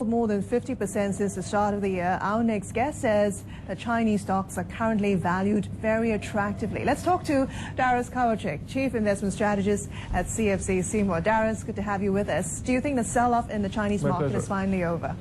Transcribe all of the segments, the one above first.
More than 50% since the start of the year. Our next guest says that Chinese stocks are currently valued very attractively. Let's talk to Dariusz Kowalczyk, Chief Investment Strategist at CFC Seymour. Dariusz, good to have you with us. Do you think the sell-off in the Chinese market is finally over?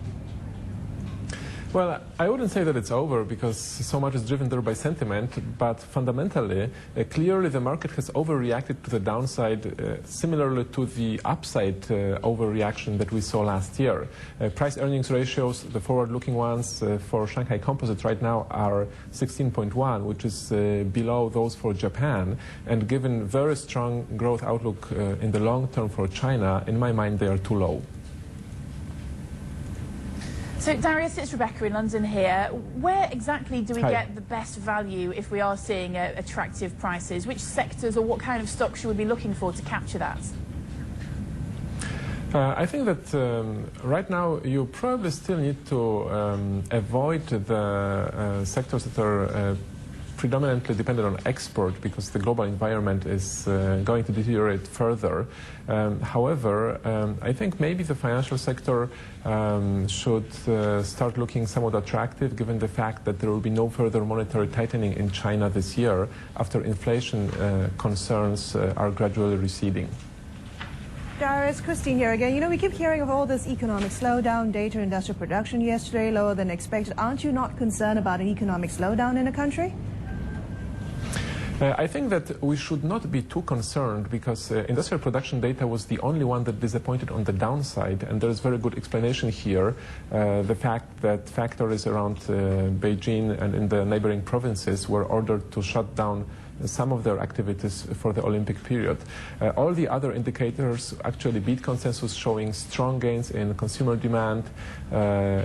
Well, I wouldn't say that it's over because so much is driven there by sentiment, but fundamentally, clearly the market has overreacted to the downside, similarly to the upside overreaction that we saw last year. Price-earnings ratios, the forward-looking ones for Shanghai Composite right now are 16.1, which is below those for Japan, and given very strong growth outlook in the long term for China, in my mind, they are too low. So, Dariusz, it's Rebecca in London here. Where exactly do we get the best value if we are seeing attractive prices? Which sectors or what kind of stocks should we be looking for to capture that? I think that right now you probably still need to avoid the sectors that are predominantly dependent on export because the global environment is going to deteriorate further. However, I think maybe the financial sector should start looking somewhat attractive given the fact that there will be no further monetary tightening in China this year after inflation concerns are gradually receding. Dariusz, Christine here again. You know, we keep hearing of all this economic slowdown, data industrial production yesterday lower than expected. Aren't you not concerned about an economic slowdown in a country? I think that we should not be too concerned because industrial production data was the only one that disappointed on the downside, and there is very good explanation here. The fact that factories around Beijing and in the neighboring provinces were ordered to shut down some of their activities for the Olympic period. All the other indicators actually beat consensus, showing strong gains in consumer demand,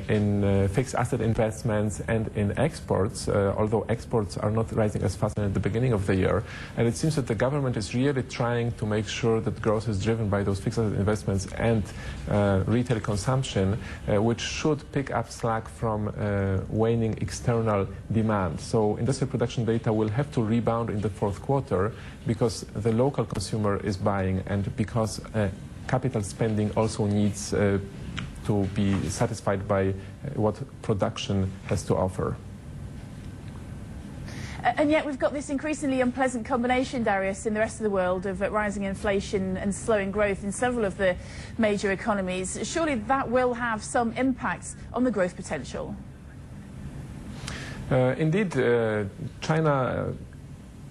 in fixed asset investments and in exports, although exports are not rising as fast as at the beginning of the year. And it seems that the government is really trying to make sure that growth is driven by those fixed asset investments and retail consumption, which should pick up slack from waning external demand. So industrial production data will have to rebound in the fourth quarter because the local consumer is buying and because capital spending also needs to be satisfied by what production has to offer. And yet we've got this increasingly unpleasant combination, Dariusz, in the rest of the world of rising inflation and slowing growth in several of the major economies. Surely that will have some impacts on the growth potential. Indeed, China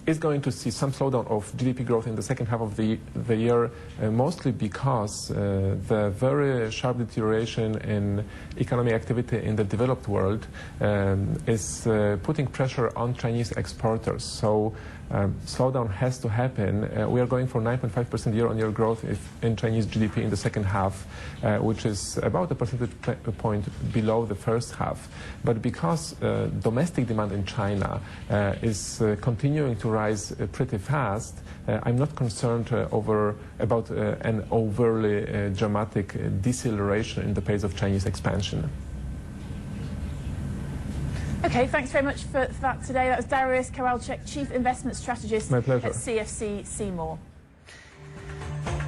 is going to see some slowdown of GDP growth in the second half of the year, mostly because the very sharp deterioration in economic activity in the developed world is putting pressure on Chinese exporters. So slowdown has to happen. We are going for 9.5% year-on-year growth in Chinese GDP in the second half, which is about a percentage point below the first half. But because domestic demand in China is continuing to rise pretty fast, I'm not concerned about an overly dramatic deceleration in the pace of Chinese expansion. Okay, thanks very much for that today. That was Dariusz Kowalczyk, Chief Investment Strategist at CFC Seymour.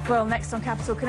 Well, next on Capital Connect.